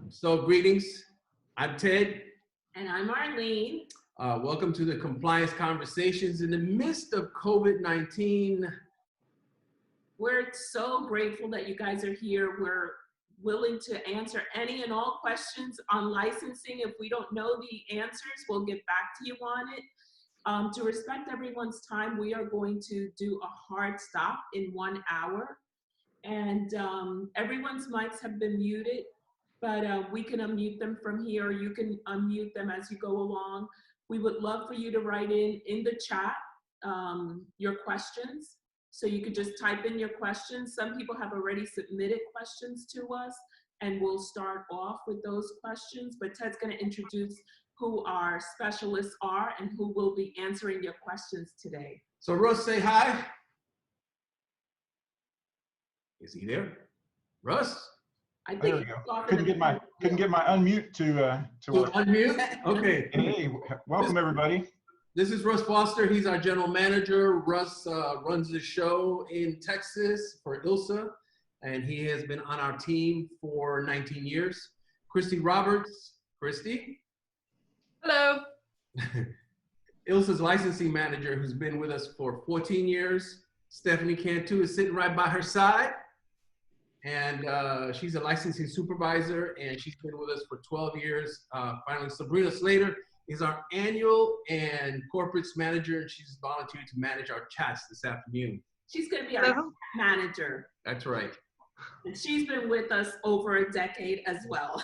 So greetings, I'm Ted. And I'm Arlene. Welcome to the Compliance Conversations in the midst of COVID-19. We're so grateful that you guys are here. We're willing to answer any and all questions on licensing. If we don't know the answers, we'll get back to you on it. To respect everyone's time, we are going to do a hard stop in 1 hour. And everyone's mics have been muted, but we can unmute them from here. You can unmute them as you go along. We would love for you to write in the chat your questions. So you could just type in your questions. Some people have already submitted questions to us, and we'll start off with those questions. But Ted's going to introduce who our specialists are and who will be answering your questions today. So Russ, say hi. Is he there? Russ? I think there we go. Couldn't get my unmute to unmute. Okay. Hey, welcome everybody. This is Russ Foster. He's our general manager. Russ runs the show in Texas for ILSA, and he has been on our team for 19 years. Christy Roberts. Christy. Hello. ILSA's licensing manager, who's been with us for 14 years. Stephanie Cantu is sitting right by her side. And she's a licensing supervisor, and she's been with us for 12 years. Finally, Sabrina Slater is our annual and corporates manager, and she's volunteered to manage our chats this afternoon. She's going to be our manager. That's right. And she's been with us over a decade as well.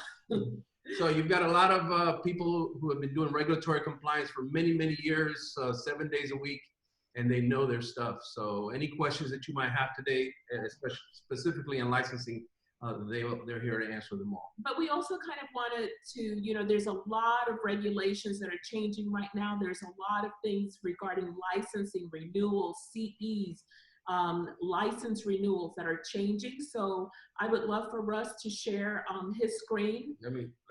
So you've got a lot of people who have been doing regulatory compliance for many, many years, 7 days a week, and they know their stuff. So any questions that you might have today, especially specifically in licensing, they're here to answer them all. But we also kind of wanted to, there's a lot of regulations that are changing right now. There's a lot of things regarding licensing, renewals, CEs, license renewals that are changing. So I would love for Russ to share his screen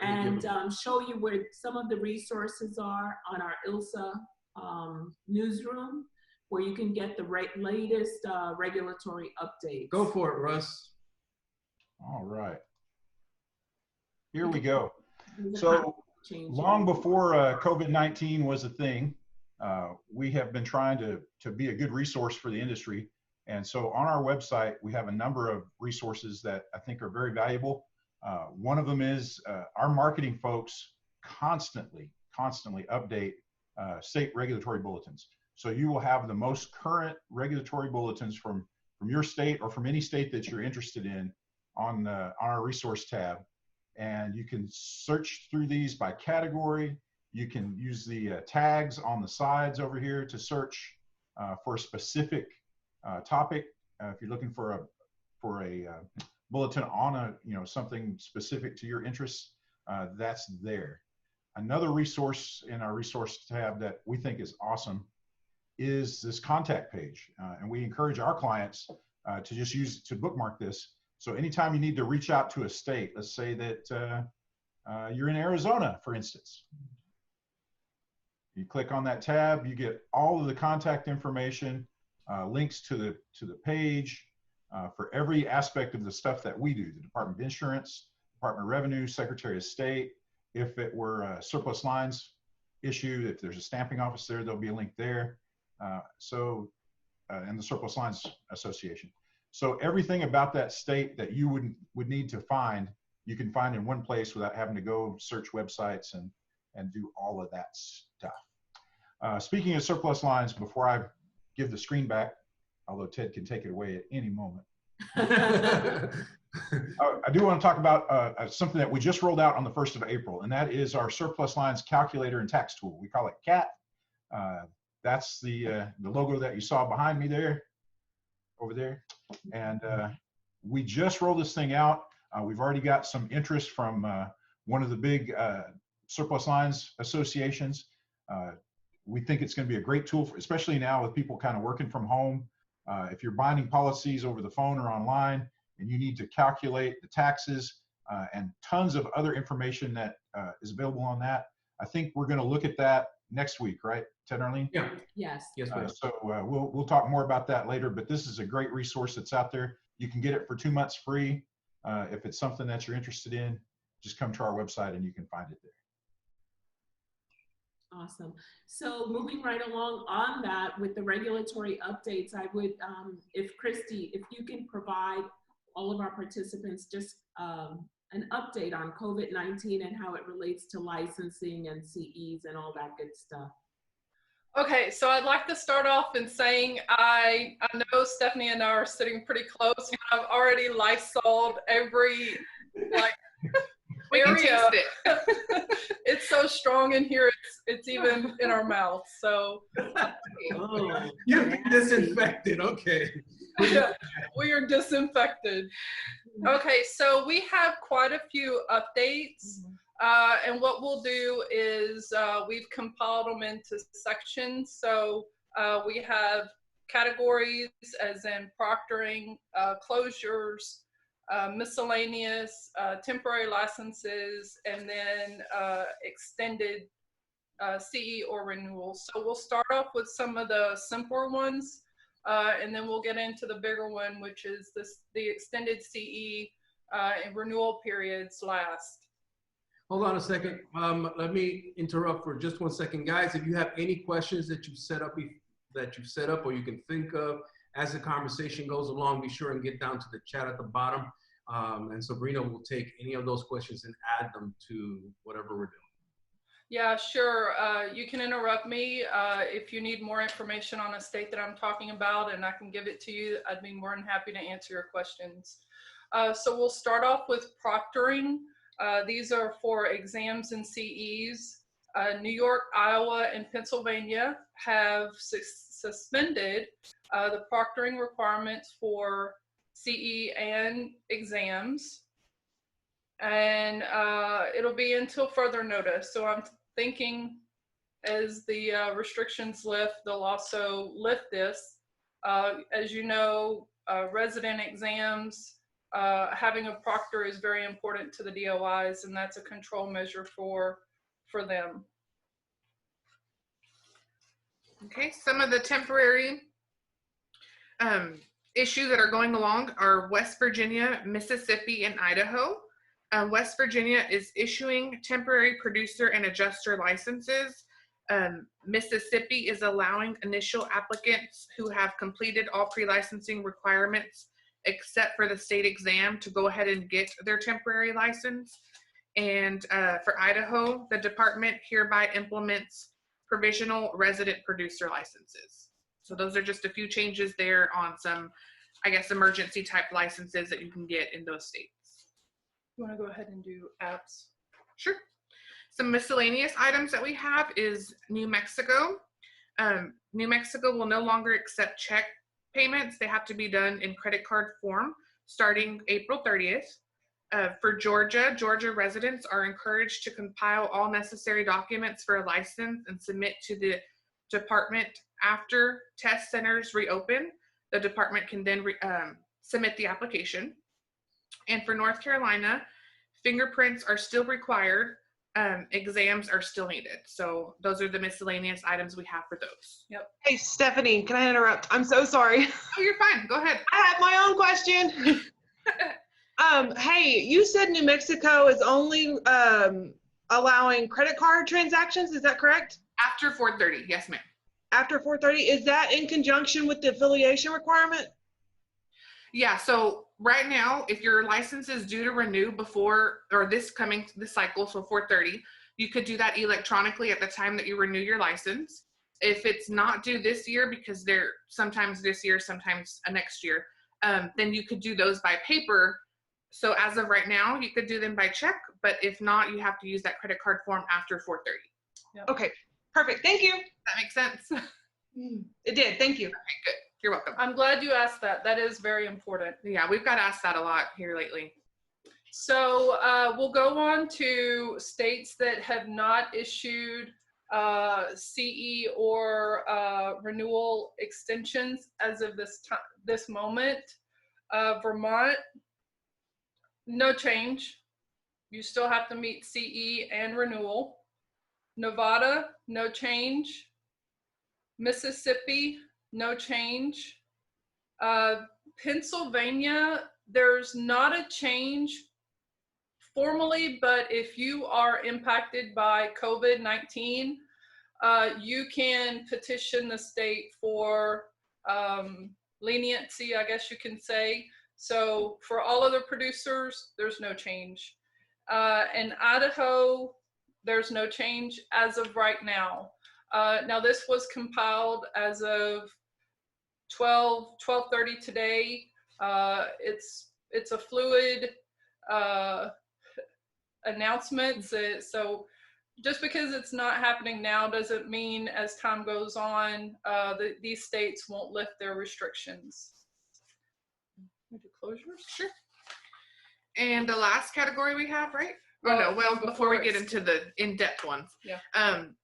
and show you where some of the resources are on our ILSA newsroom, where you can get the latest regulatory updates. Go for it, Russ. All right. Here we go. So long before COVID-19 was a thing, we have been trying to be a good resource for the industry. And so on our website, we have a number of resources that I think are very valuable. One of them is our marketing folks constantly update state regulatory bulletins. So you will have the most current regulatory bulletins from your state or from any state that you're interested in on our resource tab. And you can search through these by category. You can use the tags on the sides over here to search for a specific topic. If you're looking for a bulletin on something specific to your interests, that's there. Another resource in our resource tab that we think is awesome is this contact page. And we encourage our clients to just bookmark this. So anytime you need to reach out to a state, let's say that you're in Arizona, for instance, you click on that tab, you get all of the contact information, links to the page for every aspect of the stuff that we do, the Department of Insurance, Department of Revenue, Secretary of State. If it were a surplus lines issue, if there's a stamping office there, there'll be a link there. And the Surplus Lines Association. So everything about that state that you would need to find, you can find in one place without having to go search websites and do all of that stuff. Speaking of surplus lines, before I give the screen back, although Ted can take it away at any moment, I do want to talk about something that we just rolled out on the 1st of April, and that is our surplus lines calculator and tax tool. We call it CAT. That's the logo that you saw behind me there, over there. And we just rolled this thing out. We've already got some interest from one of the big surplus lines associations. We think it's going to be a great tool, especially now with people kind of working from home. If you're binding policies over the phone or online and you need to calculate the taxes and tons of other information that is available on that, I think we're going to look at that next week, right, Ted, Arlene? Yeah. Yes. Yes, so we'll talk more about that later, but this is a great resource that's out there. You can get it for 2 months free. If it's something that you're interested in, just come to our website and you can find it there. Awesome. So moving right along on that with the regulatory updates, I would, if Christy, if you can provide all of our participants just an update on COVID-19 and how it relates to licensing and CEs and all that good stuff. Okay, so I'd like to start off in saying I know Stephanie and I are sitting pretty close, and I've already Lysoled every we can area. taste it. It's so strong in here, it's even in our mouth. So Oh, you've been disinfected. Okay. yeah, we are disinfected. Okay, so we have quite a few updates. And what we'll do is we've compiled them into sections. So we have categories as in proctoring, closures, miscellaneous, temporary licenses, and then extended CE or renewals. So we'll start off with some of the simpler ones, and then we'll get into the bigger one, which is the extended CE and renewal periods last. Hold on a second. Let me interrupt for just 1 second, guys. If you have any questions that you've set up, or you can think of as the conversation goes along, be sure and get down to the chat at the bottom, and Sabrina will take any of those questions and add them to whatever we're doing. Yeah, sure. You can interrupt me if you need more information on a state that I'm talking about, and I can give it to you. I'd be more than happy to answer your questions. So we'll start off with proctoring. These are for exams and CEs. New York, Iowa, and Pennsylvania have suspended the proctoring requirements for CE and exams. And it'll be until further notice. So I'm thinking as the restrictions lift, they'll also lift this. As you know, resident exams, having a proctor is very important to the DOIs, and that's a control measure for them. Okay, some of the temporary issues that are going along are West Virginia, Mississippi, and Idaho. West Virginia is issuing temporary producer and adjuster licenses. Mississippi is allowing initial applicants who have completed all pre-licensing requirements except for the state exam to go ahead and get their temporary license. And for Idaho, the department hereby implements provisional resident producer licenses. So those are just a few changes there on some, I guess, emergency type licenses that you can get in those states. You want to go ahead and do apps? Sure. Some miscellaneous items that we have is New Mexico. New Mexico will no longer accept check payments. They have to be done in credit card form starting April 30th. For Georgia, Georgia residents are encouraged to compile all necessary documents for a license and submit to the department after test centers reopen. The department can then submit the application. And for North Carolina, fingerprints are still required. Exams are still needed. So those are the miscellaneous items we have for those. Yep. Hey, Stephanie, can I interrupt? I'm so sorry. Oh, you're fine. Go ahead. I have my own question. Hey, you said New Mexico is only allowing credit card transactions. Is that correct? After 4:30, yes, ma'am. After 4:30, is that in conjunction with the affiliation requirement? Yeah, so right now, if your license is due to renew before, or this cycle, so 4:30, you could do that electronically at the time that you renew your license. If it's not due this year, because they're sometimes this year, sometimes next year, then you could do those by paper. So as of right now, you could do them by check, but if not, you have to use that credit card form after 4:30. Yep. Okay, perfect. Thank you. That makes sense? It did. Thank you. Okay, good. You're welcome. I'm glad you asked that. That is very important. Yeah, we've got asked that a lot here lately. So we'll go on to states that have not issued CE or renewal extensions as of this moment. Vermont, no change. You still have to meet CE and renewal. Nevada, no change. Mississippi, no change. Pennsylvania, there's not a change formally, but if you are impacted by COVID-19, you can petition the state for leniency, I guess you can say. So for all other producers, there's no change. In Idaho, there's no change as of right now. Now this was compiled as of 12:30 today. It's a fluid announcement. So just because it's not happening now doesn't mean as time goes on, these states won't lift their restrictions. Closures? Sure. And the last category we have, right? Before we get into the in-depth ones,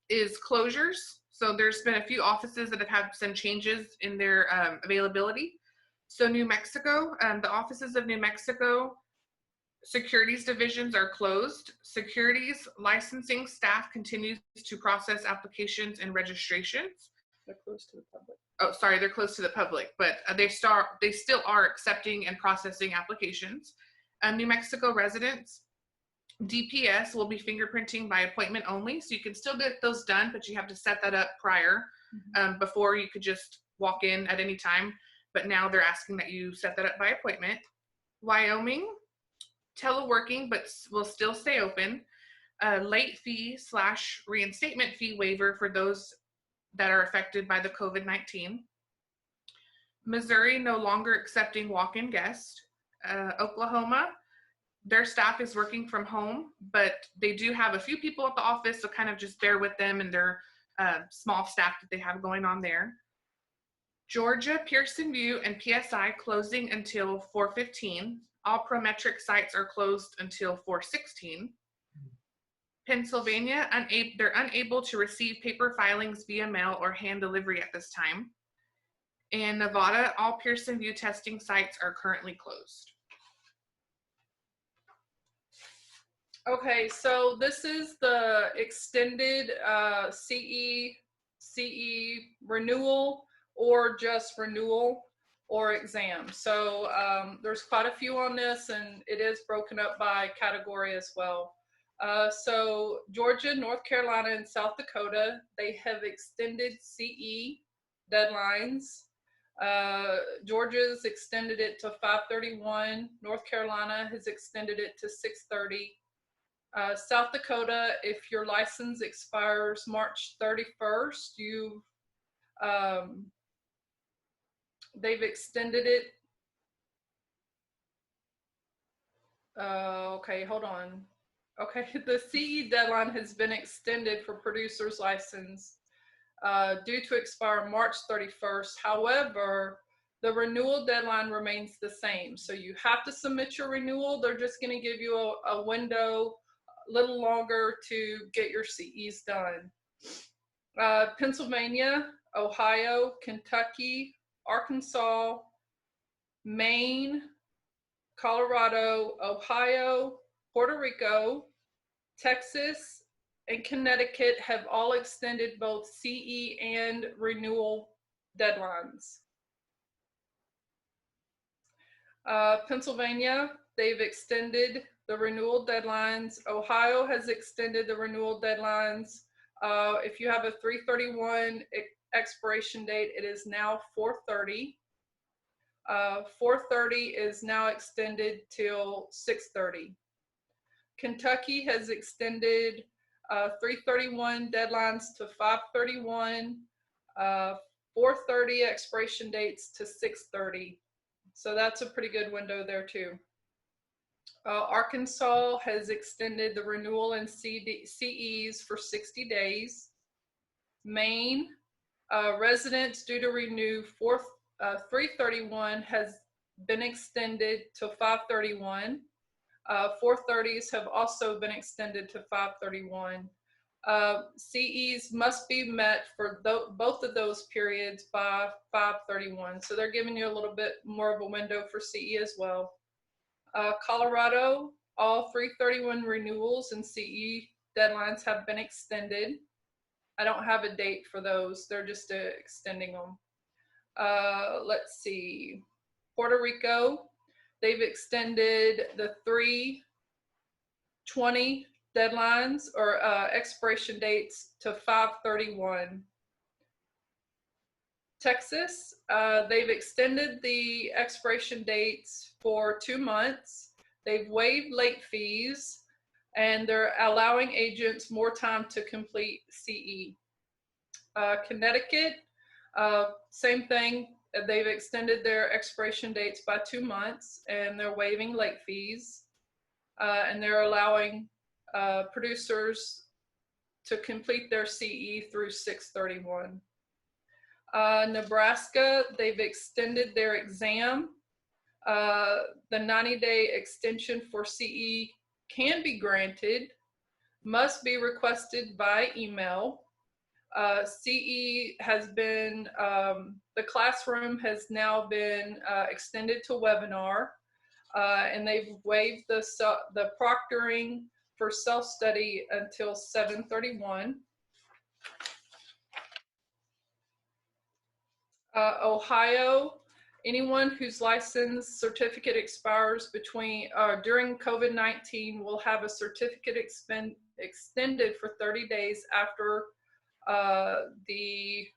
is closures. So there's been a few offices that have had some changes in their availability. So New Mexico, the offices of New Mexico, securities divisions are closed. Securities licensing staff continues to process applications and registrations. They're closed to the public. Oh, sorry, they're closed to the public, but they still are accepting and processing applications. New Mexico residents, DPS will be fingerprinting by appointment only, so you can still get those done, but you have to set that up prior. Before you could just walk in at any time, but now they're asking that you set that up by appointment. Wyoming, teleworking, but will still stay open. Late fee / reinstatement fee waiver for those that are affected by the COVID-19. Missouri, no longer accepting walk-in guests. Oklahoma, their staff is working from home, but they do have a few people at the office, so kind of just bear with them and their small staff that they have going on there. Georgia, Pearson VUE, and PSI closing until 4/15. All Prometric sites are closed until 4/16. Pennsylvania, they're unable to receive paper filings via mail or hand delivery at this time. And Nevada, all Pearson VUE testing sites are currently closed. Okay, so this is the extended CE renewal, or just renewal or exam. So there's quite a few on this, and it is broken up by category as well. So Georgia, North Carolina, and South Dakota, they have extended CE deadlines. Georgia's extended it to 5/31. North Carolina has extended it to 6/30. South Dakota, if your license expires March 31st, they've extended it. Okay, hold on. Okay, the CE deadline has been extended for producer's license due to expire March 31st. However, the renewal deadline remains the same. So you have to submit your renewal. They're just going to give you a window a little longer to get your CEs done. Pennsylvania, Ohio, Kentucky, Arkansas, Maine, Colorado, Ohio, Puerto Rico, Texas, and Connecticut have all extended both CE and renewal deadlines. Pennsylvania, they've extended the renewal deadlines. Ohio has extended the renewal deadlines. If you have a 3/31 expiration date, it is now 4/30. 4/30 is now extended till 6/30. Kentucky has extended 3/31 deadlines to 5/31, 4/30 expiration dates to 6/30. So that's a pretty good window there too. Arkansas has extended the renewal and CEs for 60 days. Maine, residents due to renew 3/31 has been extended to 5/31. 4/30s have also been extended to 5/31. CEs must be met for both of those periods by 5/31. So they're giving you a little bit more of a window for CE as well. Colorado, all 3/31 renewals and CE deadlines have been extended. I don't have a date for those. They're just extending them. Let's see. Puerto Rico, they've extended the 3 20 deadlines or expiration dates to 5/31. Texas, they've extended the expiration dates for 2 months. They've waived late fees, and they're allowing agents more time to complete CE. Connecticut, same thing. They've extended their expiration dates by 2 months, and they're waiving late fees, and they're allowing producers to complete their CE through 6/31. Nebraska, they've extended their exam. The 90-day extension for CE can be granted, must be requested by email. CE has been, the classroom has now been extended to webinar, and they've waived the proctoring for self-study until 7/31. Ohio, anyone whose license certificate expires during COVID-19 will have a certificate extended for 30 days after the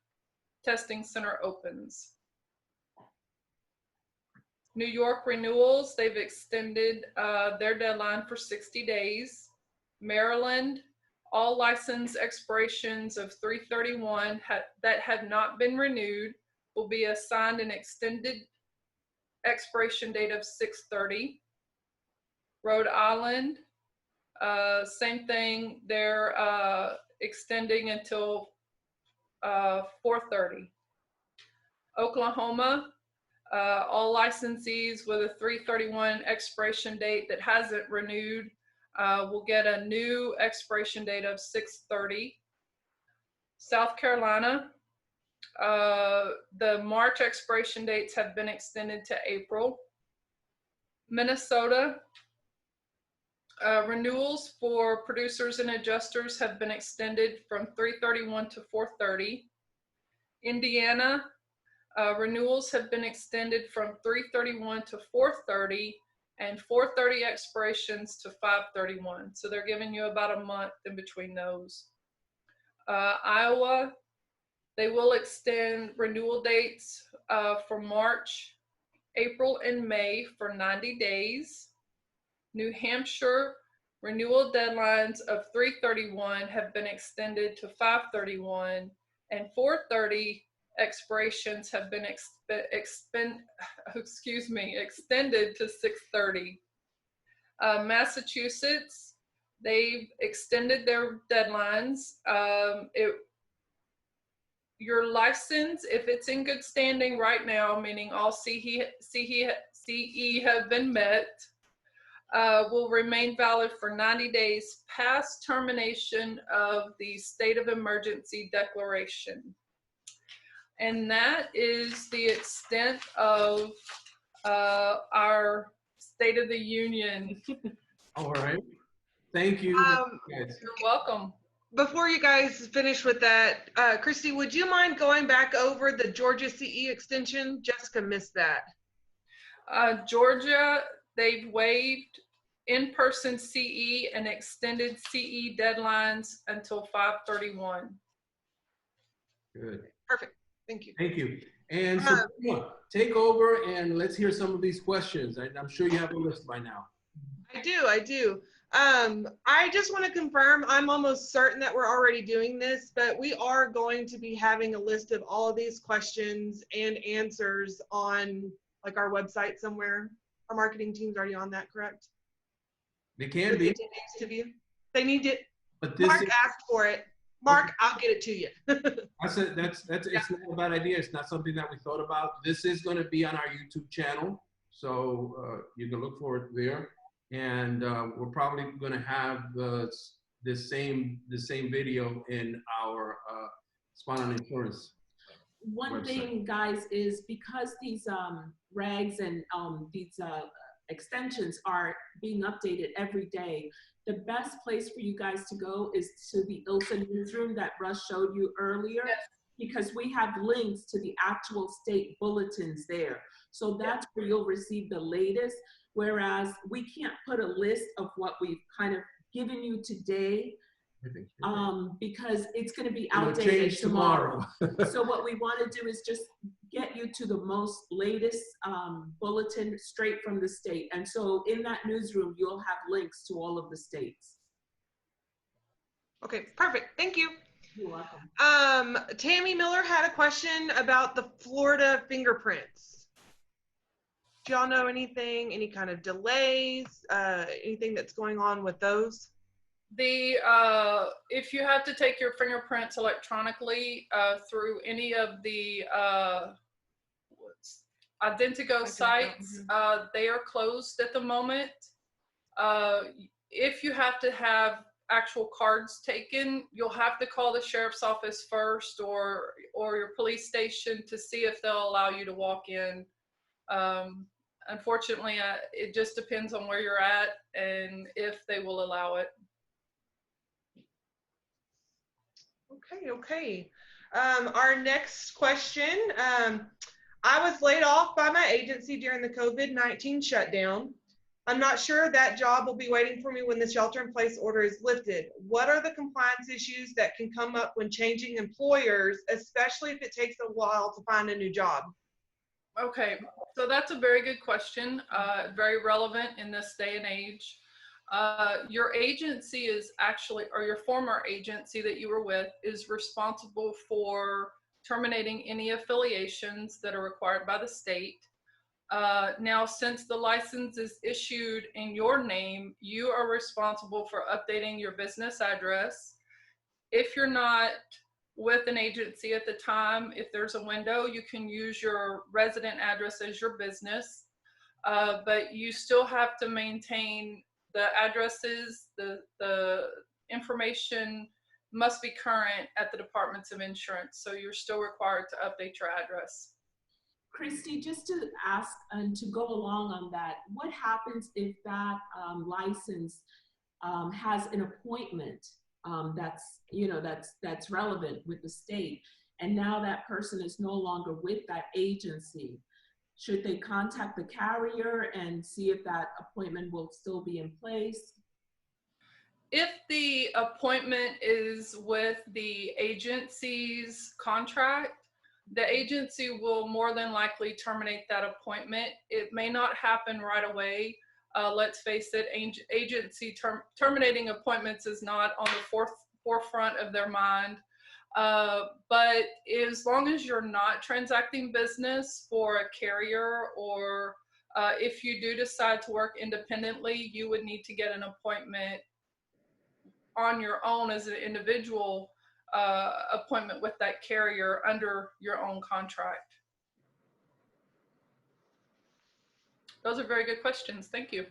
testing center opens. New York renewals, they've extended their deadline for 60 days. Maryland, all license expirations of 3/31 that have not been renewed will be assigned an extended expiration date of 6/30. Rhode Island, same thing, they're extending until 4/30. Oklahoma, all licensees with a 3/31 expiration date that hasn't renewed will get a new expiration date of 6/30. South Carolina, the March expiration dates have been extended to April. Minnesota, renewals for producers and adjusters have been extended from 3/31 to 4/30. Indiana, renewals have been extended from 3/31 to 4/30, and 4/30 expirations to 5/31. So they're giving you about a month in between those. Iowa, they will extend renewal dates for March, April, and May for 90 days. New Hampshire, renewal deadlines of 3/31 have been extended to 5/31, and 4/30 expirations have been extended to 6/30. Massachusetts, they've extended their deadlines. Your license, if it's in good standing right now, meaning all CE have been met, will remain valid for 90 days past termination of the state of emergency declaration. And that is the extent of our State of the Union. All right. Thank you. You're welcome. Before you guys finish with that, Christy, would you mind going back over the Georgia CE extension? Jessica missed that. Georgia, they've waived in-person CE and extended CE deadlines until 5/31. Good. Perfect. Thank you. Thank you. And so take over and let's hear some of these questions. I'm sure you have a list by now. I do. I just want to confirm, I'm almost certain that we're already doing this, but we are going to be having a list of all of these questions and answers on like our website somewhere. Our marketing team's already on that, correct? They can be. They need it. But Mark asked for it. Mark, I'll get it to you. I said it's not a bad idea. It's not something that we thought about. This is going to be on our YouTube channel, so you can look for it there. And we're probably going to have the same video in our Spot on Insurance. One website. thing, guys, is because these regs and these extensions are being updated every day, the best place for you guys to go is to the ILSA newsroom that Russ showed you earlier, yes, because we have links to the actual state bulletins there. So that's where you'll receive the latest. Whereas we can't put a list of what we've kind of given you today because it's going to be It'll outdated change tomorrow. So what we want to do is just get you to the most latest bulletin straight from the state. And so in that newsroom, you'll have links to all of the states. Okay, perfect. Thank you. You're welcome. Tammy Miller had a question about the Florida fingerprints. Do y'all know anything, any kind of delays, anything that's going on with those? If you have to take your fingerprints electronically through any of the Identigo sites, they are closed at the moment. If you have to have actual cards taken, you'll have to call the sheriff's office first or your police station to see if they'll allow you to walk in. Unfortunately, it just depends on where you're at and if they will allow it. Okay. Our next question. I was laid off by my agency during the COVID-19 shutdown. I'm not sure that job will be waiting for me when the shelter-in-place order is lifted. What are the compliance issues that can come up when changing employers, especially if it takes a while to find a new job? Okay, so that's a very good question, very relevant in this day and age. Your agency is actually, or your former agency that you were with, is responsible for terminating any affiliations that are required by the state. Now, since the license is issued in your name, you are responsible for updating your business address. If you're not with an agency at the time, if there's a window, you can use your resident address as your business, but you still have to maintain the addresses, the information must be current at the departments of insurance, so you're still required to update your address. Christy, just to ask and to go along on that, what happens if that license has an appointment that's relevant with the state, and now that person is no longer with that agency? Should they contact the carrier and see if that appointment will still be in place? If the appointment is with the agency's contract, the agency will more than likely terminate that appointment. It may not happen right away. Let's face it, agency terminating appointments is not on the forefront of their mind. But as long as you're not transacting business for a carrier, or if you do decide to work independently, you would need to get an appointment on your own as an individual appointment with that carrier under your own contract. Those are very good questions. Thank you.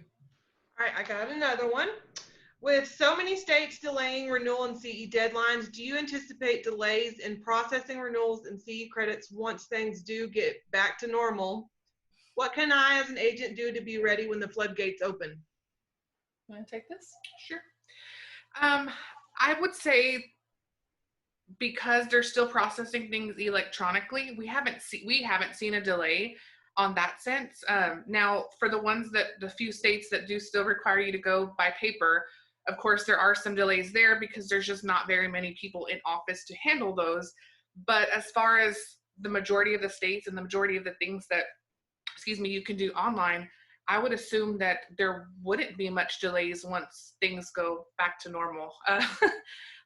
All right, I got another one. With so many states delaying renewal and CE deadlines, do you anticipate delays in processing renewals and CE credits once things do get back to normal? What can I as an agent do to be ready when the floodgates open? Want to take this? Sure. I would say, because they're still processing things electronically, we haven't seen a delay on that sense. Now, for the few states that do still require you to go by paper, of course, there are some delays there because there's just not very many people in office to handle those. But as far as the majority of the states and the majority of the things that, you can do online, I would assume that there wouldn't be much delays once things go back to normal.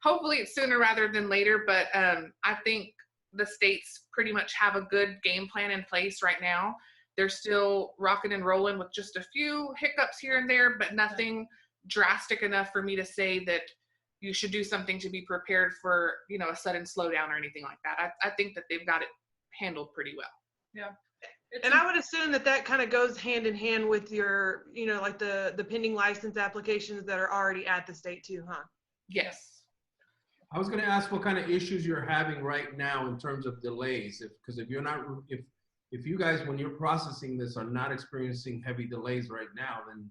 Hopefully it's sooner rather than later, but I think the states pretty much have a good game plan in place right now. They're still rocking and rolling with just a few hiccups here and there, but nothing drastic enough for me to say that you should do something to be prepared for, a sudden slowdown or anything like that. I think that they've got it handled pretty well. Yeah. And I would assume that kind of goes hand in hand with your, like the pending license applications that are already at the state too, huh? Yes. I was going to ask what kind of issues you're having right now in terms of delays, because if you guys, when you're processing this, are not experiencing heavy delays right now, then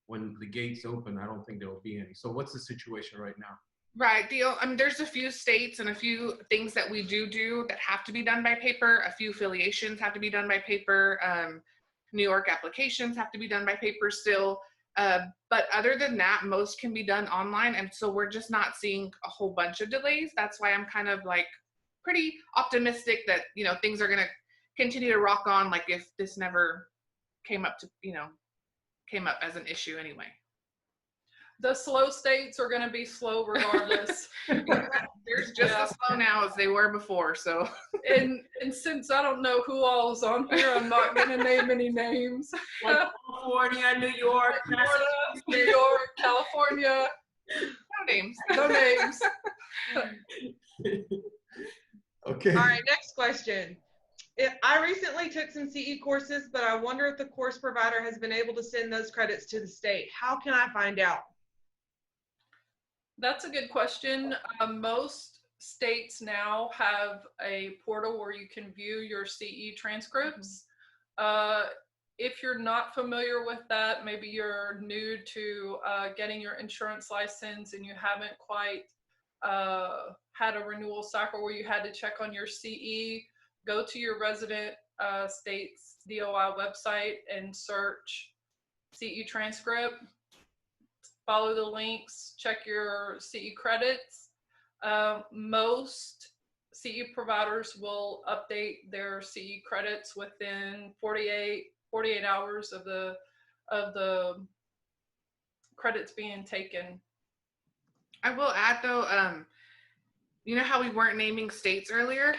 when the gates open, I don't think there will be any. So what's the situation right now? Right. There's a few states and a few things that we do that have to be done by paper. A few affiliations have to be done by paper. New York applications have to be done by paper still. But other than that, most can be done online. And so we're just not seeing a whole bunch of delays. That's why I'm kind of like pretty optimistic that, you know, things are going to continue to rock on, like if this never came up to, you know, came up as an issue anyway. The slow states are going to be slow regardless. There's just as slow now as they were before. So, and since I don't know who all is on here, I'm not going to name any names. Like California, New York, Florida, New York, California. no names. No names. Okay. All right, next question. I recently took some CE courses, but I wonder if the course provider has been able to send those credits to the state. How can I find out? That's a good question. Most states now have a portal where you can view your CE transcripts. If you're not familiar with that, maybe you're new to getting your insurance license and you haven't quite had a renewal cycle where you had to check on your CE, go to your resident state's DOI website and search CE transcript. Follow the links, check your CE credits. Most CE providers will update their CE credits within 48 hours of the credits being taken. I will add though, you know how we weren't naming states earlier?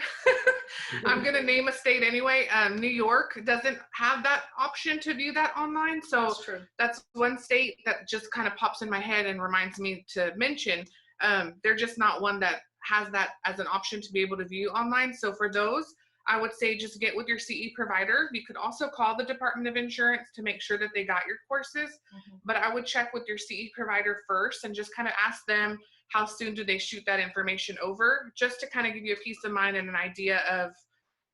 I'm going to name a state anyway. New York doesn't have that option to view that online. So that's one state that just kind of pops in my head and reminds me to mention. They're just not one that has that as an option to be able to view online. So for those, I would say just get with your CE provider. You could also call the Department of Insurance to make sure that they got your courses. But I would check with your CE provider first and just kind of ask them how soon do they shoot that information over, just to kind of give you a peace of mind and an idea of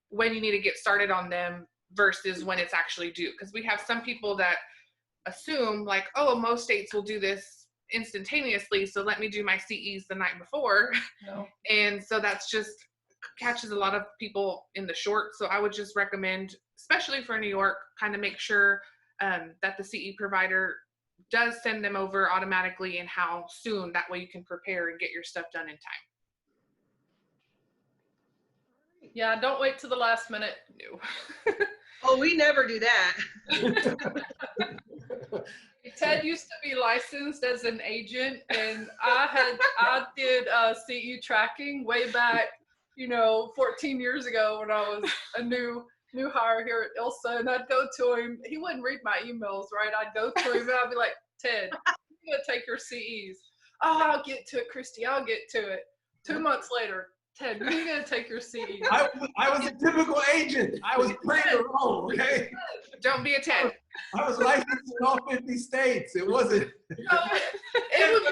when you need to get started on them versus when it's actually due. Because we have some people that assume like, oh, most states will do this instantaneously, so let me do my CEs the night before. No. And so that's just catches a lot of people in the short. So I would just recommend, especially for New York, kind of make sure that the CE provider does send them over automatically and how soon. That way you can prepare and get your stuff done in time. Yeah, don't wait till the last minute. No. Oh, we never do that. Ted used to be licensed as an agent, and I did CE tracking way back, 14 years ago when I was a new hire here at ILSA, and I'd go to him. He wouldn't read my emails, right? I'd go to him and I'd be like, Ted, you're gonna take your CEs. Oh, I'll get to it, Christy. I'll get to it. 2 months later, Ted, when are you gonna take your CEs? I was a typical agent. I was playing the role, okay? Don't be a Ted. I was licensed in all 50 states. It wasn't. It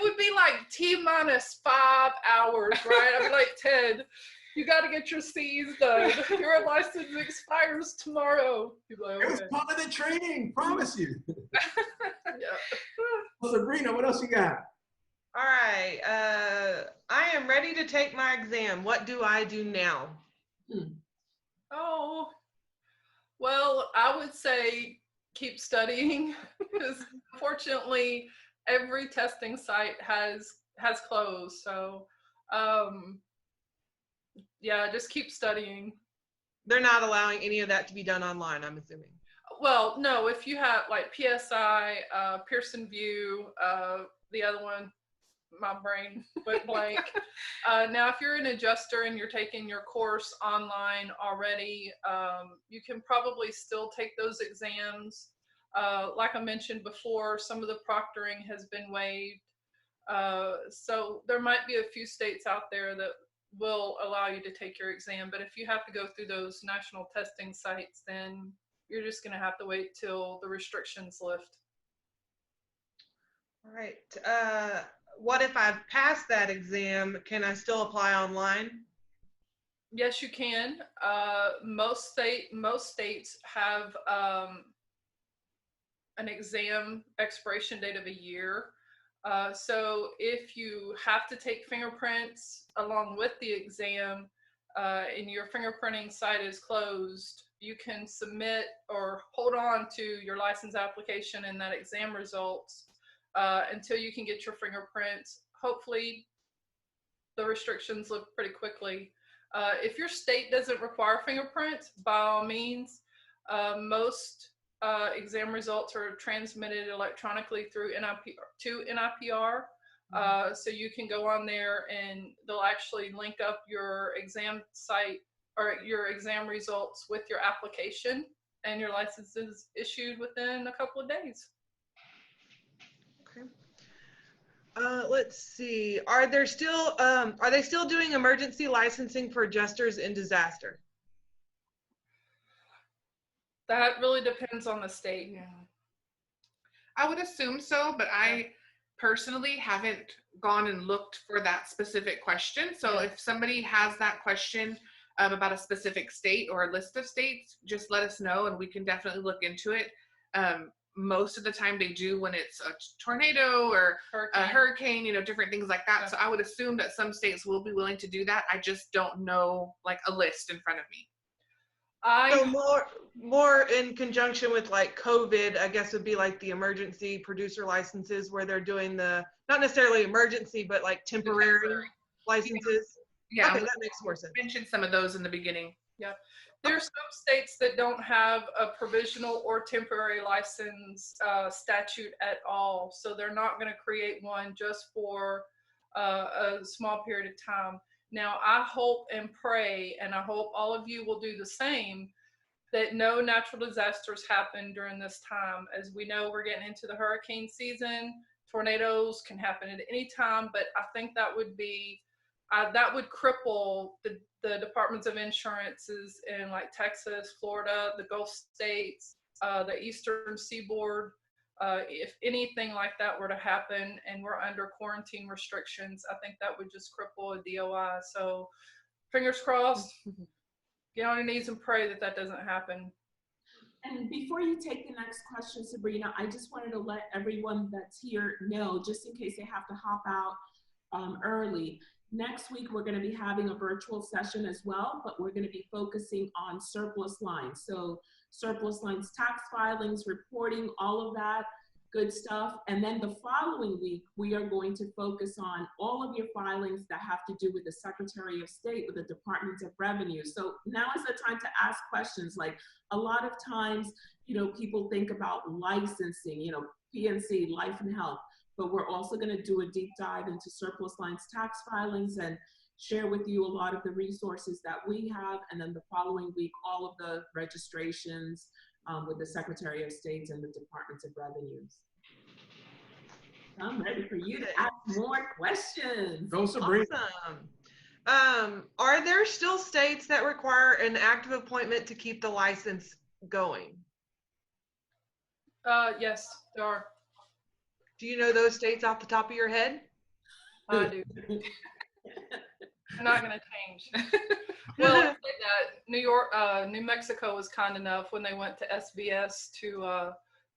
would be like T-minus 5 hours, right? I'd be like, Ted, you got to get your C's done. Your license expires tomorrow. Like, It was part of the training, promise you. Yeah. Well, Sabrina, what else you got? All right. I am ready to take my exam. What do I do now? Oh, well, I would say keep studying because unfortunately every testing site has closed. So, yeah, just keep studying. They're not allowing any of that to be done online, I'm assuming. Well, no, if you have like PSI, Pearson VUE, the other one, my brain went blank. Now, if you're an adjuster and you're taking your course online already, you can probably still take those exams. Like I mentioned before, some of the proctoring has been waived. So there might be a few states out there that will allow you to take your exam, but if you have to go through those national testing sites, then you're just going to have to wait till the restrictions lift. All right. What if I've passed that exam? Can I still apply online? Yes, you can. Most states have an exam expiration date of a year. So if you have to take fingerprints along with the exam and your fingerprinting site is closed, you can submit or hold on to your license application and that exam results until you can get your fingerprints. Hopefully, the restrictions lift pretty quickly. If your state doesn't require fingerprints, by all means, most exam results are transmitted electronically through NIPR. So you can go on there and they'll actually link up your exam site or your exam results with your application, and your license is issued within a couple of days. Okay. Let's see. Are they still doing emergency licensing for adjusters in disaster? That really depends on the state. Yeah. I would assume so, but I personally haven't gone and looked for that specific question. So if somebody has that question about a specific state or a list of states, just let us know and we can definitely look into it. Most of the time they do when it's a tornado or a hurricane, you know, different things like that. So I would assume that some states will be willing to do that. I just don't know like a list in front of me. So more in conjunction with like COVID, I guess would be like the emergency producer licenses where they're doing the, not necessarily emergency, but like temporary licenses. Yeah, okay, that makes more sense. Mentioned some of those in the beginning. Yeah. There's some states that don't have a provisional or temporary license statute at all. So they're not going to create one just for a small period of time. Now, I hope and pray, and I hope all of you will do the same, that no natural disasters happen during this time. As we know, we're getting into the hurricane season. Tornadoes can happen at any time, but I think that would be that would cripple the departments of insurances in like Texas, Florida, the Gulf states, the Eastern Seaboard. If anything like that were to happen and we're under quarantine restrictions, I think that would just cripple a DOI. So fingers crossed, get on your knees and pray that that doesn't happen. And before you take the next question, Sabrina, I just wanted to let everyone that's here know, just in case they have to hop out early. Next week, we're going to be having a virtual session as well, but we're going to be focusing on surplus lines. So surplus lines, tax filings, reporting, all of that good stuff. And then the following week, we are going to focus on all of your filings that have to do with the Secretary of State, with the Department of Revenue. So now is the time to ask questions. Like a lot of times, you know, people think about licensing, you know, PNC, life and health. But we're also going to do a deep dive into surplus lines tax filings and share with you a lot of the resources that we have. And then the following week, all of the registrations with the Secretary of State and the Departments of Revenues. I'm ready for you to ask more questions. Go, Sabrina. Awesome. Are there still states that require an active appointment to keep the license going? Yes, there are. Do you know those states off the top of your head? I do. I'm not going to change. Well, I'll say that New York, New Mexico was kind enough when they went to SBS to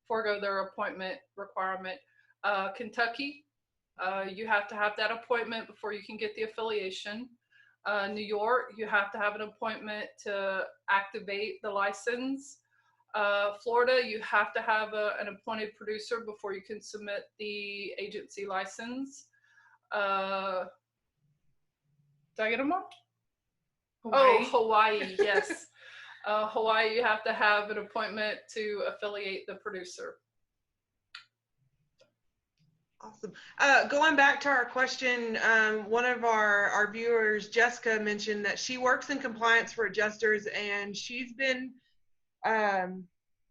forego their appointment requirement. Kentucky, you have to have that appointment before you can get the affiliation. New York, you have to have an appointment to activate the license. Florida, you have to have an appointed producer before you can submit the agency license. Did I get them all? Hawaii. Oh, Hawaii, yes. Hawaii, you have to have an appointment to affiliate the producer. Awesome. Going back to our question, one of our viewers, Jessica, mentioned that she works in compliance for adjusters, and she's been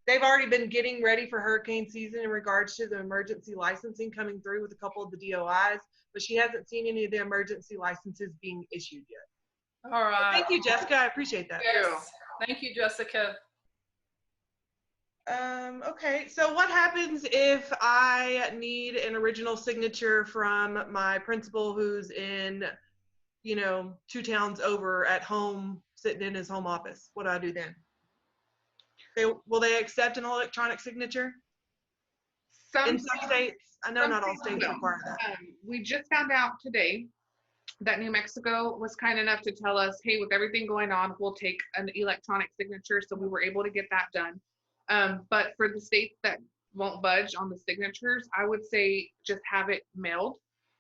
they've already been getting ready for hurricane season in regards to the emergency licensing coming through with a couple of the DOIs, but she hasn't seen any of the emergency licenses being issued yet. All right. Thank you, Jessica. I appreciate that. Yes. Thank you, Jessica. Okay, so what happens if I need an original signature from my principal who's in, you know, 2 towns over at home, sitting in his home office? What do I do then? Will they accept an electronic signature? In some states, I know not all states require that. We just found out today that New Mexico was kind enough to tell us, hey, with everything going on, we'll take an electronic signature. So we were able to get that done. But for the states that won't budge on the signatures, I would say just have it mailed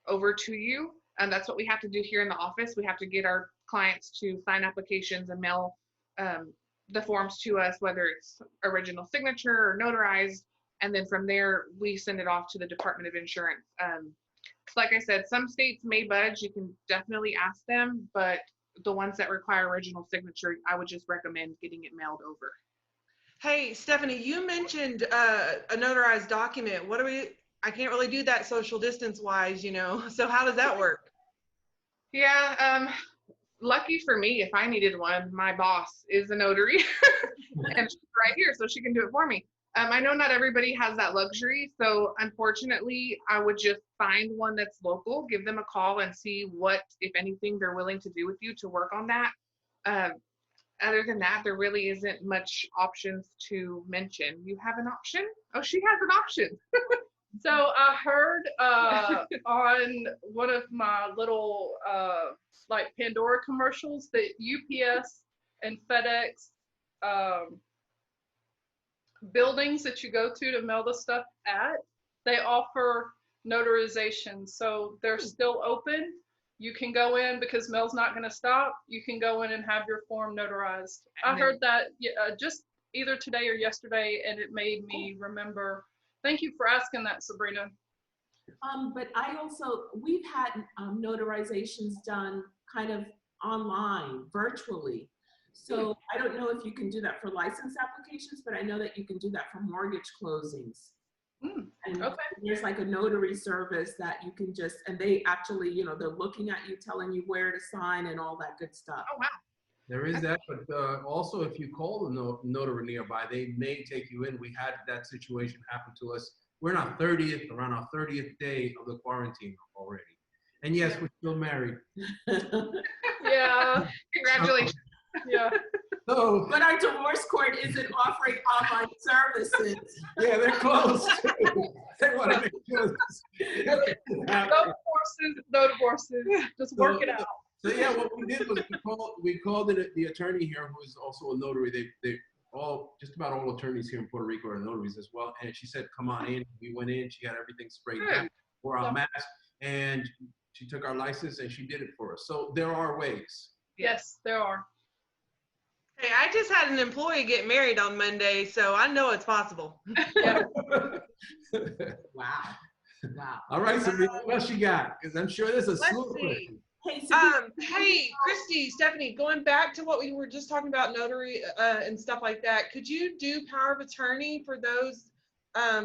over to you. And that's what we have to do here in the office. We have to get our clients to sign applications and mail the forms to us, whether it's original signature or notarized. And then from there, we send it off to the Department of Insurance. Like I said, some states may budge. You can definitely ask them, but the ones that require original signature, I would just recommend getting it mailed over. Hey, Stephanie, you mentioned a notarized document. I can't really do that social distance wise, you know, so how does that work? Yeah, lucky for me, if I needed one, my boss is a notary and she's right here, so she can do it for me. I know not everybody has that luxury, so unfortunately, I would just find one that's local, give them a call and see what, if anything, they're willing to do with you to work on that. Other than that, there really isn't much options to mention. You have an option? Oh, she has an option. So I heard on one of my little like Pandora commercials that UPS and FedEx buildings that you go to mail the stuff at, they offer notarization. So they're still open. You can go in because mail's not going to stop. You can go in and have your form notarized. I heard that just either today or yesterday, and it made me remember. Thank you for asking that, Sabrina. But we've had notarizations done kind of online, virtually. So I don't know if you can do that for license applications, but I know that you can do that for mortgage closings. And okay. There's like a notary service that you can just, and they actually, you know, they're looking at you, telling you where to sign and all that good stuff. Oh, wow. There is that, but also if you call the notary nearby, they may take you in. We had that situation happen to us. We're in our 30th, around our 30th day of the quarantine already. And yes, we're still married. Yeah. Congratulations. Yeah. So, but our divorce court isn't offering online services. Yeah, they're closed. They want to make sure. No divorces. Just work it out. So yeah, what we did was we called the attorney here, who is also a notary. They just about all attorneys here in Puerto Rico are notaries as well. And she said, "Come on in." We went in. She had everything sprayed down, wore our masks, and she took our license and she did it for us. So there are ways. Yes, there are. Hey, I just had an employee get married on Monday, so I know it's possible. Wow. All right, so what else you got? Because I'm sure there's a slew of questions. Hey, Christy, Stephanie, going back to what we were just talking about, notary and stuff like that, could you do power of attorney for those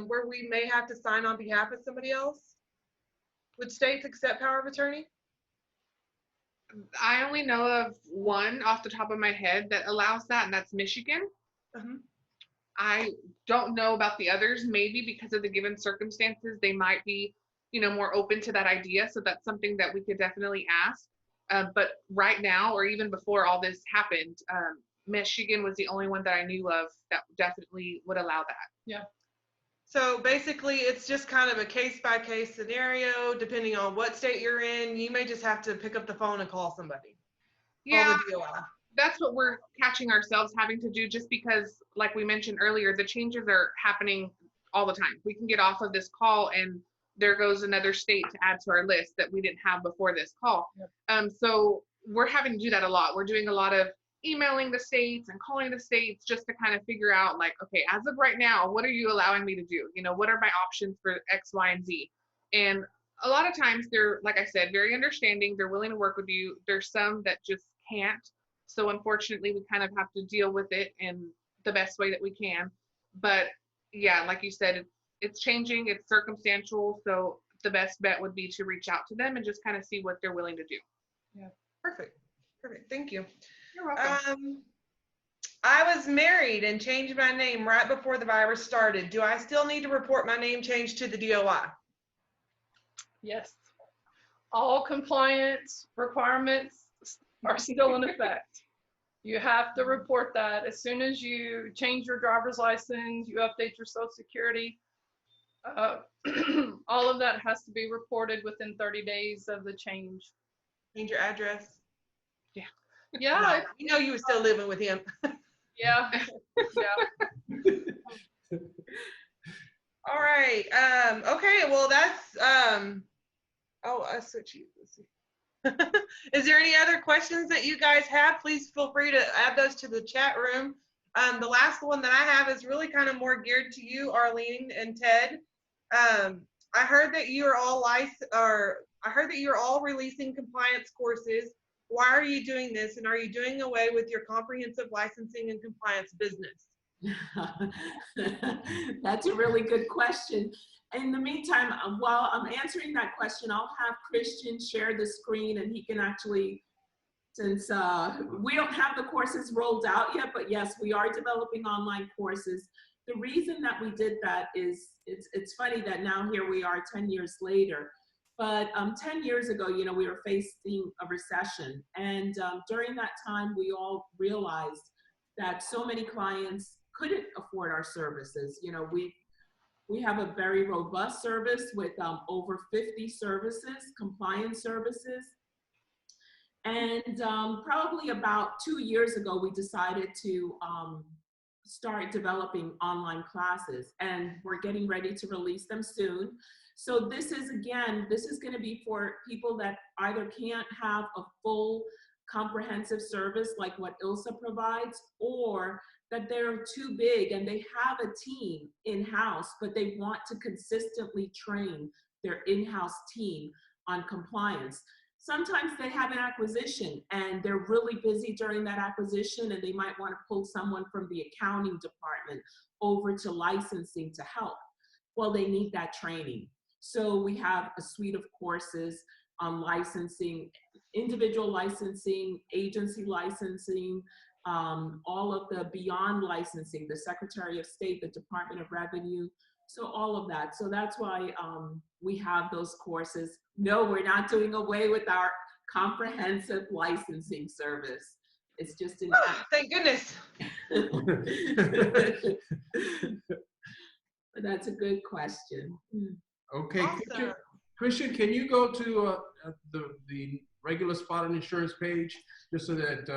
where we may have to sign on behalf of somebody else? Would states accept power of attorney? I only know of one off the top of my head that allows that, and that's Michigan. I don't know about the others. Maybe because of the given circumstances, they might be, you know, more open to that idea. So that's something that we could definitely ask. But right now, or even before all this happened, Michigan was the only one that I knew of that definitely would allow that. Yeah. So basically, it's just kind of a case-by-case scenario, depending on what state you're in. You may just have to pick up the phone and call somebody. Yeah, call the DOI. That's what we're catching ourselves having to do, just because, like we mentioned earlier, the changes are happening all the time. We can get off of this call and there goes another state to add to our list that we didn't have before this call. Yep. So we're having to do that a lot. We're doing a lot of emailing the states and calling the states just to kind of figure out, like, okay, as of right now, what are you allowing me to do? You know, what are my options for X, Y, and Z? And a lot of times they're, like I said, very understanding. They're willing to work with you. There's some that just can't. So unfortunately, we kind of have to deal with it in the best way that we can. But yeah, like you said, it's changing, it's circumstantial. So the best bet would be to reach out to them and just kind of see what they're willing to do. Yeah, perfect. Thank you. You're welcome. I was married and changed my name right before the virus started. Do I still need to report my name change to the DOI? Yes. All compliance requirements are still in effect. You have to report that as soon as you change your driver's license, you update your Social Security. All of that has to be reported within 30 days of the change. Change your address. Yeah, No, we know you were still living with him. yeah, yeah. All right. Okay. Well, that's oh, I switch you. Let's see. Is there any other questions that you guys have? Please feel free to add those to the chat room. The last one that I have is really kind of more geared to you, Arlene and Ted. I heard that you're all releasing compliance courses. Why are you doing this? And are you doing away with your comprehensive licensing and compliance business? That's a really good question. In the meantime, while I'm answering that question, I'll have Christian share the screen, and he can actually, since we don't have the courses rolled out yet, but yes, we are developing online courses. The reason that we did that is, it's funny that now here we are 10 years later, but 10 years ago, you know, we were facing a recession. And during that time, we all realized that so many clients couldn't afford our services. You know, we have a very robust service with over 50 services, compliance services. And probably about 2 years ago, we decided to start developing online classes, and we're getting ready to release them soon. So this is, again, this is going to be for people that either can't have a full comprehensive service like what ILSA provides, or that they're too big and they have a team in-house, but they want to consistently train their in-house team on compliance. Sometimes they have an acquisition and they're really busy during that acquisition, and they might want to pull someone from the accounting department over to licensing to help. Well, they need that training. So we have a suite of courses on licensing, individual licensing, agency licensing, all of the beyond licensing, the Secretary of State, the Department of Revenue, so all of that. So that's why we have those courses. No, we're not doing away with our comprehensive licensing service. It's just an thank goodness. But that's a good question. Okay, Awesome. Christian, can you go to the regular spot on insurance page, just so that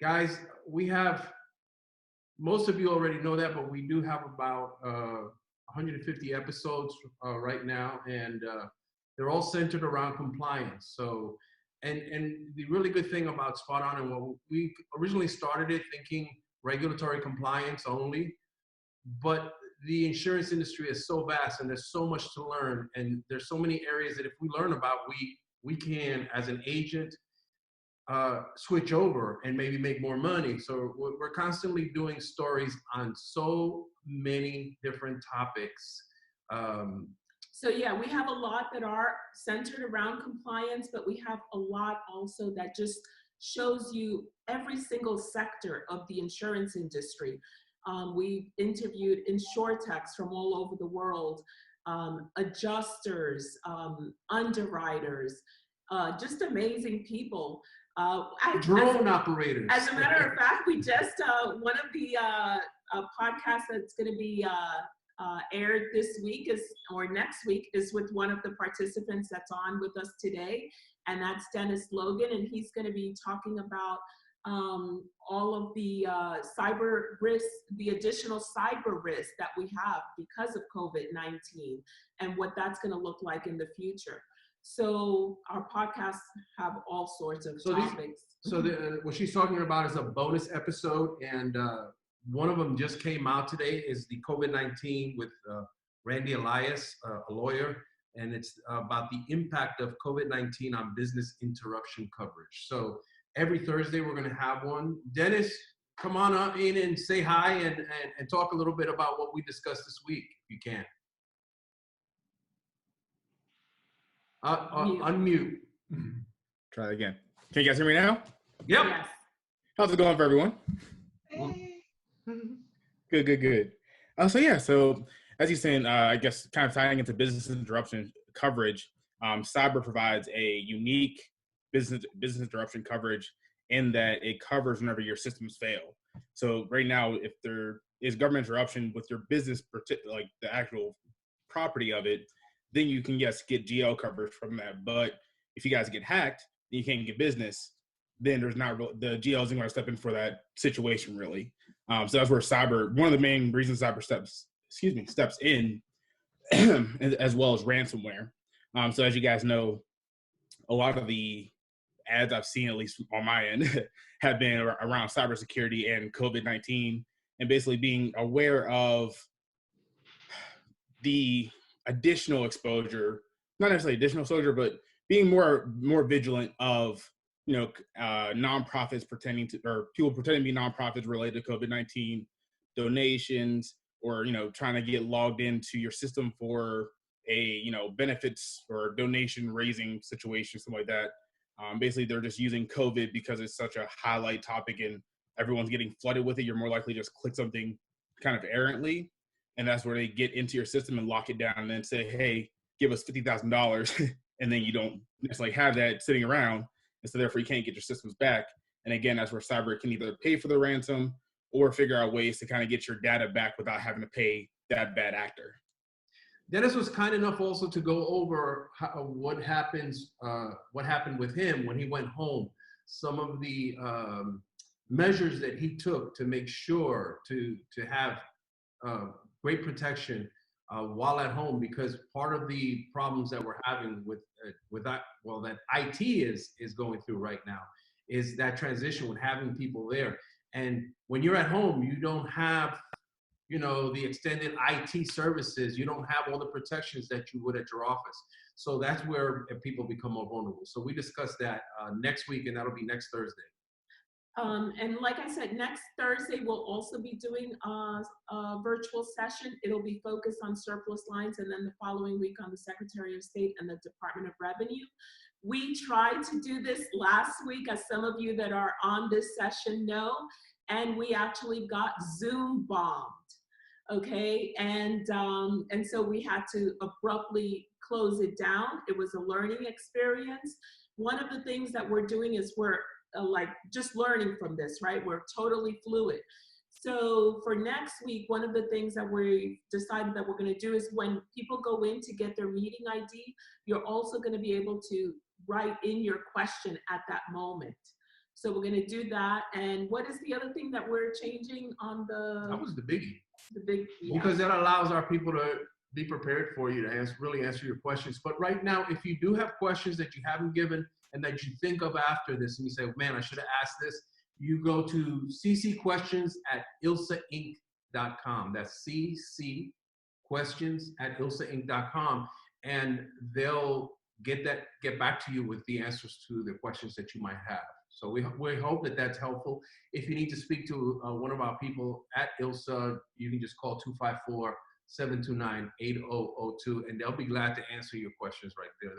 guys, we have, most of you already know that, but we do have about 150 episodes right now, and they're all centered around compliance. So, and the really good thing about Spot On, and what we originally started it thinking regulatory compliance only, but the insurance industry is so vast and there's so much to learn, and there's so many areas that if we learn about, we can, as an agent, switch over and maybe make more money. So we're constantly doing stories on so many different topics. So yeah, we have a lot that are centered around compliance, but we have a lot also that just shows you every single sector of the insurance industry. We've interviewed insurtechs from all over the world, adjusters, underwriters, just amazing people. Drone operators. As a matter of fact, we just, one of the podcasts that's going to be aired this week or next week is with one of the participants that's on with us today, and that's Dennis Logan, and he's going to be talking about all of the cyber risks, the additional cyber risks that we have because of COVID-19, and what that's going to look like in the future. So our podcasts have all sorts of topics. What she's talking about is a bonus episode, and one of them just came out today, is the COVID-19 with Randy Elias, a lawyer, and it's about the impact of COVID-19 on business interruption coverage. So every Thursday we're going to have one. Dennis, come on up in and say hi and talk a little bit about what we discussed this week, if you can. Unmute. Try that again. Can you guys hear me now? Yep. Yes. How's it going for everyone? Hey. Good. So as you're saying, I guess kind of tying into business interruption coverage, cyber provides a unique business interruption coverage in that it covers whenever your systems fail. So right now, if there is government interruption with your business, like the actual property of it, then you can, yes, get GL coverage from that. But if you guys get hacked and you can't get business, then there's not the GL isn't going to step in for that situation really. So that's where cyber, one of the main reasons cyber steps in, as well as ransomware. So as you guys know, a lot of the ads I've seen, at least on my end, have been around cybersecurity and COVID-19, and basically being aware of the additional exposure, not necessarily additional exposure, but being more vigilant of, nonprofits pretending to, or people pretending to be nonprofits related to COVID-19, donations, or, trying to get logged into your system for a, benefits or donation raising situation, something like that. Basically, they're just using COVID because it's such a highlight topic and everyone's getting flooded with it. You're more likely to just click something kind of errantly, and that's where they get into your system and lock it down and then say, hey, give us $50,000. And then you don't necessarily have that sitting around. And so therefore you can't get your systems back. And again, that's where cyber can either pay for the ransom or figure out ways to kind of get your data back without having to pay that bad actor. Dennis was kind enough also to go over what happened with him when he went home. Some of the measures that he took to make sure to have great protection while at home, because part of the problems that we're having with that, well, that IT is going through right now, is that transition with having people there. And when you're at home, you don't have, the extended IT services. You don't have all the protections that you would at your office. So that's where people become more vulnerable. So we discussed that next week, and that'll be next Thursday. And like I said, next Thursday, we'll also be doing a virtual session. It'll be focused on surplus lines, and then the following week on the Secretary of State and the Department of Revenue. We tried to do this last week, as some of you that are on this session know, and we actually got Zoom bombed. Okay, and so we had to abruptly close it down. It was a learning experience. One of the things that we're doing is we're just learning from this, right? We're totally fluid. So for next week, one of the things that we decided that we're going to do is when people go in to get their meeting ID, you're also going to be able to write in your question at that moment. So we're going to do that. And what is the other thing that we're changing on the? That was the biggie. The big, yeah. Because that allows our people to be prepared for you to really answer your questions. But right now, if you do have questions that you haven't given and that you think of after this, and you say, man, I should have asked this, you go to ccquestions@ilsainc.com. That's ccquestions@ilsainc.com, and they'll get back to you with the answers to the questions that you might have. So we hope that that's helpful. If you need to speak to one of our people at ILSA, you can just call 254-729-8002, and they'll be glad to answer your questions right there.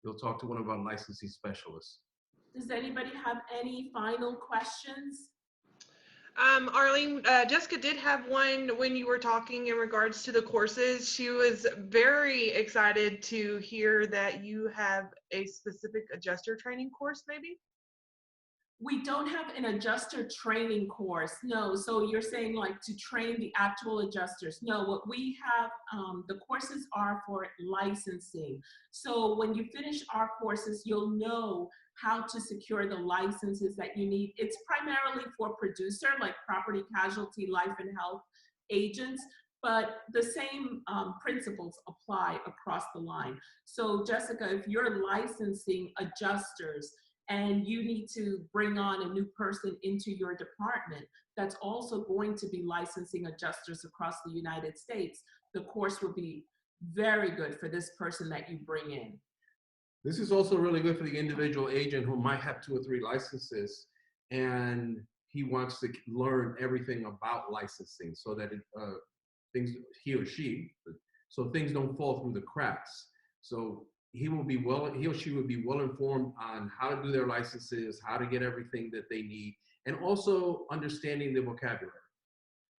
They'll talk to one of our licensing specialists. Does anybody have any final questions? Arlene, Jessica did have one when you were talking in regards to the courses. She was very excited to hear that you have a specific adjuster training course, maybe? We don't have an adjuster training course, no. So you're saying like to train the actual adjusters. No, what we have, the courses are for licensing. So when you finish our courses, you'll know how to secure the licenses that you need. It's primarily for producer, like property, casualty, life and health agents, but the same principles apply across the line. So Jessica, if you're licensing adjusters, and you need to bring on a new person into your department that's also going to be licensing adjusters across the United States, the course will be very good for this person that you bring in. This is also really good for the individual agent who might have 2 or 3 licenses, and he wants to learn everything about licensing so that he or she don't fall through the cracks. So he or she will be well informed on how to do their licenses, how to get everything that they need, and also understanding the vocabulary.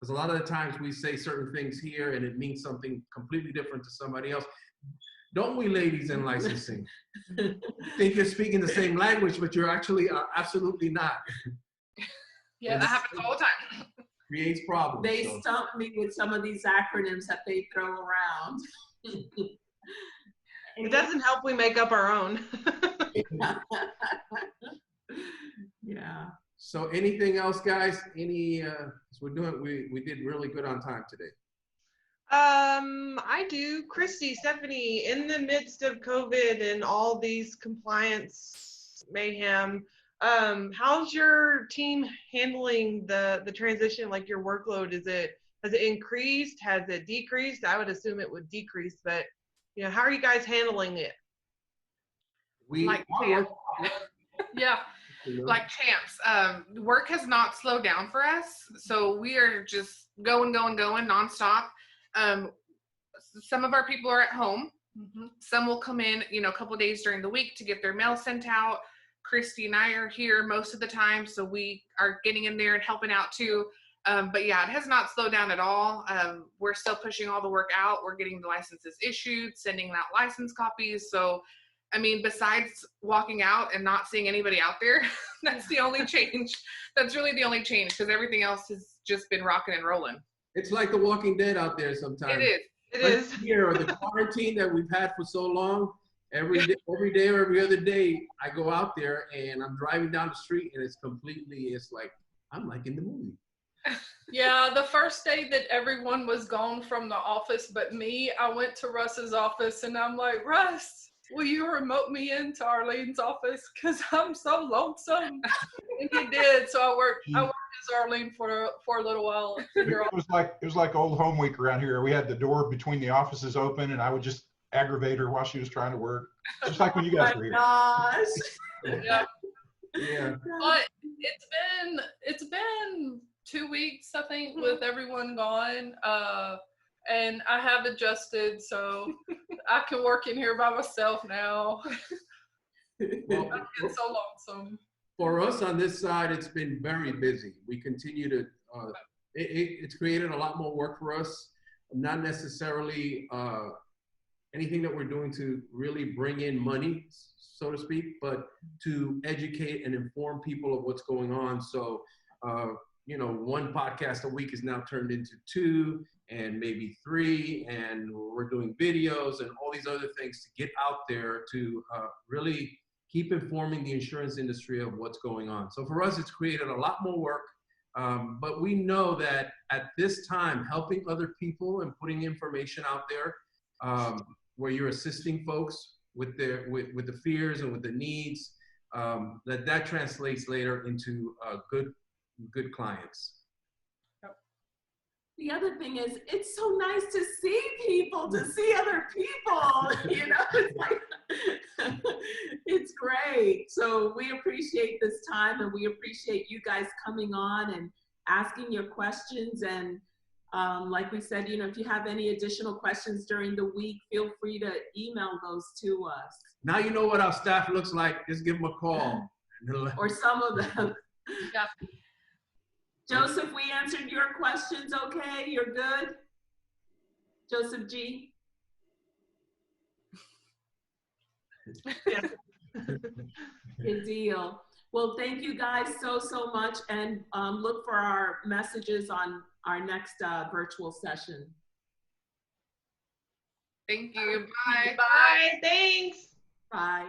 Because a lot of the times we say certain things here and it means something completely different to somebody else. Don't we, ladies in licensing? Think you're speaking the same language, but you're actually absolutely not. Yeah, that happens all the time. Creates problems. They stump me with some of these acronyms that they throw around. It doesn't help we make up our own. Yeah. So anything else, guys? Any, we did really good on time today. I do. Christy, Stephanie, in the midst of COVID and all these compliance mayhem, how's your team handling the transition, like your workload? Has it increased? Has it decreased? I would assume it would decrease, but you know, how are you guys handling it? Like champs. Yeah. Like champs. Work has not slowed down for us, so we are just going nonstop. Some of our people are at home. Some will come in, you know, a couple of days during the week to get their mail sent out. Christy and I are here most of the time, so we are getting in there and helping out too. But yeah, it has not slowed down at all. We're still pushing all the work out. We're getting the licenses issued, sending out license copies. So, I mean, besides walking out and not seeing anybody out there, that's the only change. That's really the only change, because everything else has just been rocking and rolling. It's like The Walking Dead out there sometimes. It is. It is. Here, the quarantine that we've had for so long, every day or every other day, I go out there and I'm driving down the street and it's like, I'm like in the movie. Yeah, the first day that everyone was gone from the office but me, I went to Russ's office and I'm like, Russ, will you remote me into Arlene's office? Because I'm so lonesome. And he did. So I worked as Arlene for a little while. It was like old home week around here. We had the door between the offices open, and I would just aggravate her while she was trying to work, just like when you guys were here. Gosh. Yeah. Yeah. But it's been 2 weeks, I think, with everyone gone. And I have adjusted, so I can work in here by myself now. Well, I'm getting so lonesome. for us on this side, it's been very busy. We continue to, it's created a lot more work for us. Not necessarily anything that we're doing to really bring in money, so to speak, but to educate and inform people of what's going on. So, you know, one podcast a week is now turned into 2 and maybe 3, and we're doing videos and all these other things to get out there to really keep informing the insurance industry of what's going on. So for us, it's created a lot more work, but we know that at this time, helping other people and putting information out there where you're assisting folks with with the fears and with the needs, that translates later into good clients. The other thing is, it's so nice to see people, to see other people, you know, it's like, it's great. So we appreciate this time, and we appreciate you guys coming on and asking your questions. And like we said, you know, if you have any additional questions during the week, feel free to email those to us. Now you know what our staff looks like. Just give them a call. Or some of them. Yeah. Joseph, we answered your questions okay? You're good? Joseph G? Yeah. Good deal. Well, thank you guys so much, and look for our messages on our next virtual session. Thank you. Bye. Bye. Thanks. Bye.